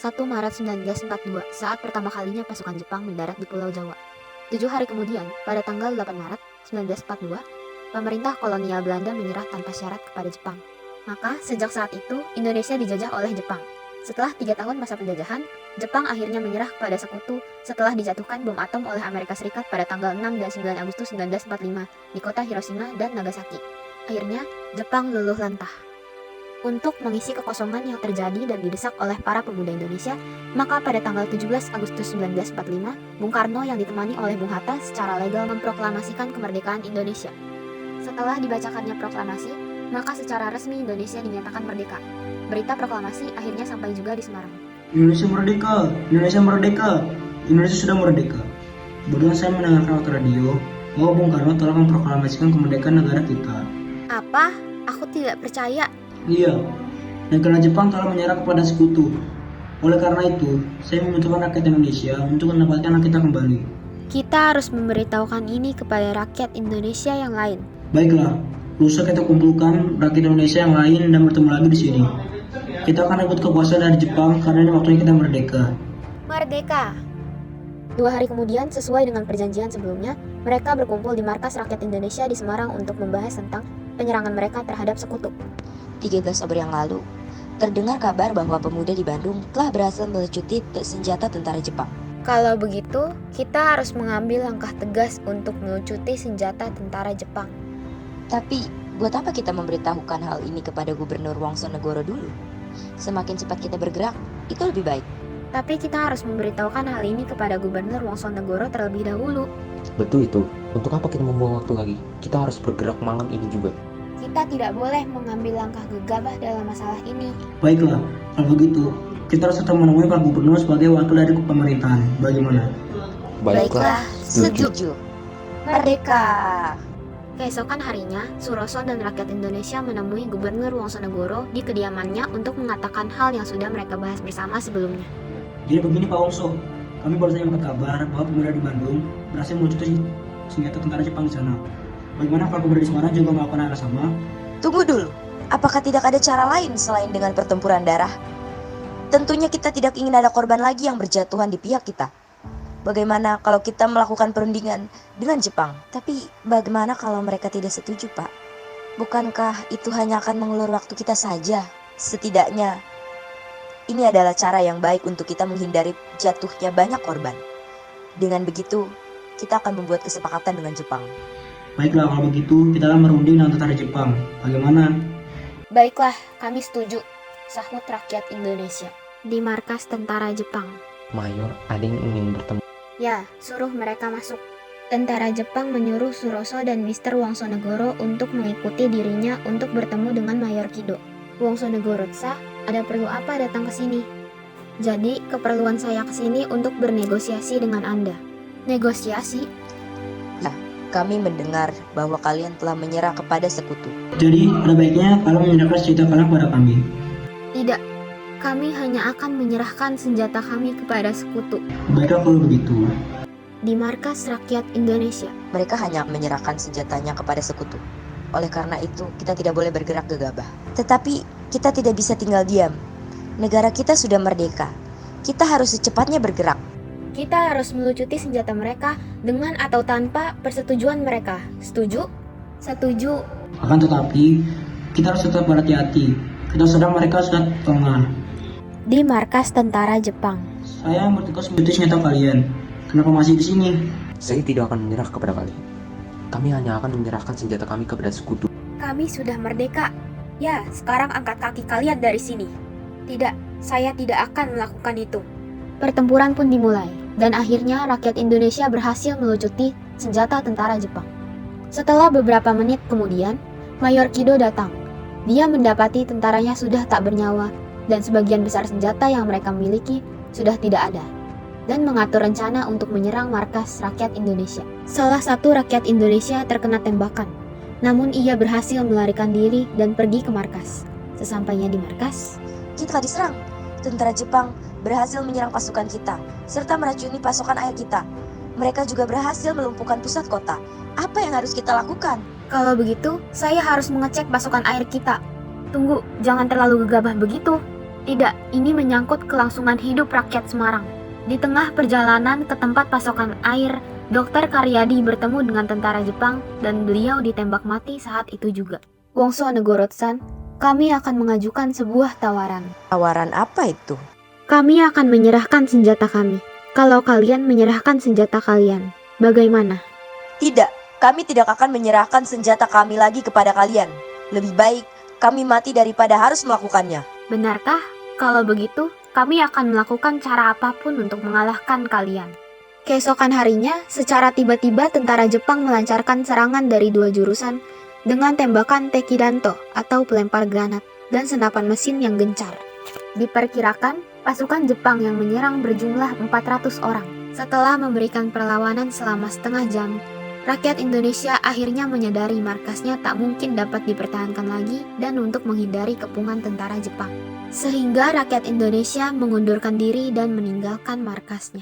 1 Maret 1942, saat pertama kalinya pasukan Jepang mendarat di Pulau Jawa. 7 hari kemudian, pada tanggal 8 Maret 1942, pemerintah kolonial Belanda menyerah tanpa syarat kepada Jepang. Maka, sejak saat itu, Indonesia dijajah oleh Jepang. Setelah 3 tahun masa penjajahan, Jepang akhirnya menyerah kepada sekutu setelah dijatuhkan bom atom oleh Amerika Serikat pada tanggal 6 dan 9 Agustus 1945 di kota Hiroshima dan Nagasaki. Akhirnya, Jepang luluh lantah. Untuk mengisi kekosongan yang terjadi dan didesak oleh para pemuda Indonesia, maka pada tanggal 17 Agustus 1945, Bung Karno yang ditemani oleh Bung Hatta secara legal memproklamasikan kemerdekaan Indonesia. Setelah dibacakannya proklamasi, maka secara resmi Indonesia dinyatakan merdeka. Berita proklamasi akhirnya sampai juga di Semarang. Indonesia merdeka, Indonesia merdeka, Indonesia sudah merdeka. Kemudian saya mendengarkan lewat radio bahwa Bung Karno telah memproklamasikan kemerdekaan negara kita. Apa? Aku tidak percaya. Iya, negara Jepang telah menyerah kepada sekutu. Oleh karena itu, saya membutuhkan rakyat Indonesia untuk mendapatkan hak kita kembali. Kita harus memberitahukan ini kepada rakyat Indonesia yang lain. Baiklah, lusa kita kumpulkan rakyat Indonesia yang lain dan bertemu lagi di sini. Kita akan rebut kekuasaan dari Jepang karena ini waktunya kita merdeka. Merdeka! 2 hari kemudian, sesuai dengan perjanjian sebelumnya, mereka berkumpul di Markas Rakyat Indonesia di Semarang untuk membahas tentang penyerangan mereka terhadap sekutu. 13 Oktober yang lalu, terdengar kabar bahwa pemuda di Bandung telah berhasil melecuti senjata tentara Jepang. Kalau begitu, kita harus mengambil langkah tegas untuk melucuti senjata tentara Jepang. Tapi, buat apa kita memberitahukan hal ini kepada Gubernur Wongsonegoro dulu? Semakin cepat kita bergerak, itu lebih baik. Tapi kita harus memberitahukan hal ini kepada Gubernur Wongsonegoro terlebih dahulu. Betul itu. Untuk apa kita membuang waktu lagi? Kita harus bergerak malam ini juga. Kita tidak boleh mengambil langkah gegabah dalam masalah ini. Baiklah, kalau begitu, kita harus tetap menemui Pak Gubernur sebagai wakil dari pemerintahan. Bagaimana? Baiklah, setuju. Merdeka! Keesokan harinya, Suroso dan rakyat Indonesia menemui Gubernur Wongsonegoro di kediamannya untuk mengatakan hal yang sudah mereka bahas bersama sebelumnya. Jadi begini Pak Wongso, kami baru saja mendapat kabar bahwa pemuda di Bandung berhasil melucuti senjata tentara Jepang di sana. Bagaimana kalau pemuda di Semarang juga melakukan hal sama? Tunggu dulu, apakah tidak ada cara lain selain dengan pertempuran darah? Tentunya kita tidak ingin ada korban lagi yang berjatuhan di pihak kita. Bagaimana kalau kita melakukan perundingan dengan Jepang? Tapi bagaimana kalau mereka tidak setuju, Pak? Bukankah itu hanya akan mengulur waktu kita saja? Setidaknya, ini adalah cara yang baik untuk kita menghindari jatuhnya banyak korban. Dengan begitu, kita akan membuat kesepakatan dengan Jepang. Baiklah, kalau begitu, kita akan merunding dengan tentara Jepang. Bagaimana? Baiklah, kami setuju, sahut rakyat Indonesia. Di markas tentara Jepang. Mayor, ada yang ingin bertemu. Ya, suruh mereka masuk. Tentara Jepang menyuruh Suroso dan Mr. Wongsonegoro untuk mengikuti dirinya untuk bertemu dengan Mayor Kido. Wongsonegoro-san, ada perlu apa datang ke sini? Jadi, keperluan saya ke sini untuk bernegosiasi dengan Anda. Negosiasi? Kami mendengar bahwa kalian telah menyerah kepada sekutu. Jadi, ada baiknya kalau menyerahkan senjata kalian kepada kami. Tidak, kami hanya akan menyerahkan senjata kami kepada sekutu. Baiklah kalau begitu. Di markas rakyat Indonesia. Mereka hanya menyerahkan senjatanya kepada sekutu. Oleh karena itu, kita tidak boleh bergerak gegabah. Tetapi, kita tidak bisa tinggal diam. Negara kita sudah merdeka. Kita harus secepatnya bergerak. Kita harus melucuti senjata mereka dengan atau tanpa persetujuan mereka. Setuju? Setuju. Akan tetapi, kita harus tetap berhati-hati. Kita sedang mereka sudah lengah. Di markas tentara Jepang. Saya bertugas melucuti senjata kalian. Kenapa masih di sini? Saya tidak akan menyerah kepada kalian. Kami hanya akan menyerahkan senjata kami kepada sekutu. Kami sudah merdeka. Ya, sekarang angkat kaki kalian dari sini. Tidak, saya tidak akan melakukan itu. Pertempuran pun dimulai, dan akhirnya rakyat Indonesia berhasil melucuti senjata tentara Jepang. Setelah beberapa menit kemudian, Mayor Kido datang. Dia mendapati tentaranya sudah tak bernyawa, dan sebagian besar senjata yang mereka miliki sudah tidak ada, dan mengatur rencana untuk menyerang markas rakyat Indonesia. Salah satu rakyat Indonesia terkena tembakan, namun ia berhasil melarikan diri dan pergi ke markas. Sesampainya di markas, Kita diserang. Tentara Jepang berhasil menyerang pasukan kita, serta meracuni pasokan air kita. Mereka juga berhasil melumpuhkan pusat kota. Apa yang harus kita lakukan? kalau begitu, saya harus mengecek pasokan air kita. Tunggu, jangan terlalu gegabah begitu. Tidak, ini menyangkut kelangsungan hidup rakyat Semarang. Di tengah perjalanan ke tempat pasokan air, Dr. Karyadi bertemu dengan tentara Jepang dan beliau ditembak mati saat itu juga. Wongso Negoro-san, kami akan mengajukan sebuah tawaran. Tawaran apa itu? Kami akan menyerahkan senjata kami. Kalau kalian menyerahkan senjata kalian, bagaimana? Tidak, kami tidak akan menyerahkan senjata kami lagi kepada kalian. Lebih baik kami mati daripada harus melakukannya. Benarkah? Kalau begitu, kami akan melakukan cara apapun untuk mengalahkan kalian. Keesokan harinya, secara tiba-tiba tentara Jepang melancarkan serangan dari 2 jurusan dengan tembakan tekidanto atau pelempar granat dan senapan mesin yang gencar. Diperkirakan, pasukan Jepang yang menyerang berjumlah 400 orang. Setelah memberikan perlawanan selama setengah jam, rakyat Indonesia akhirnya menyadari markasnya tak mungkin dapat dipertahankan lagi dan untuk menghindari kepungan tentara Jepang. Sehingga rakyat Indonesia mengundurkan diri dan meninggalkan markasnya.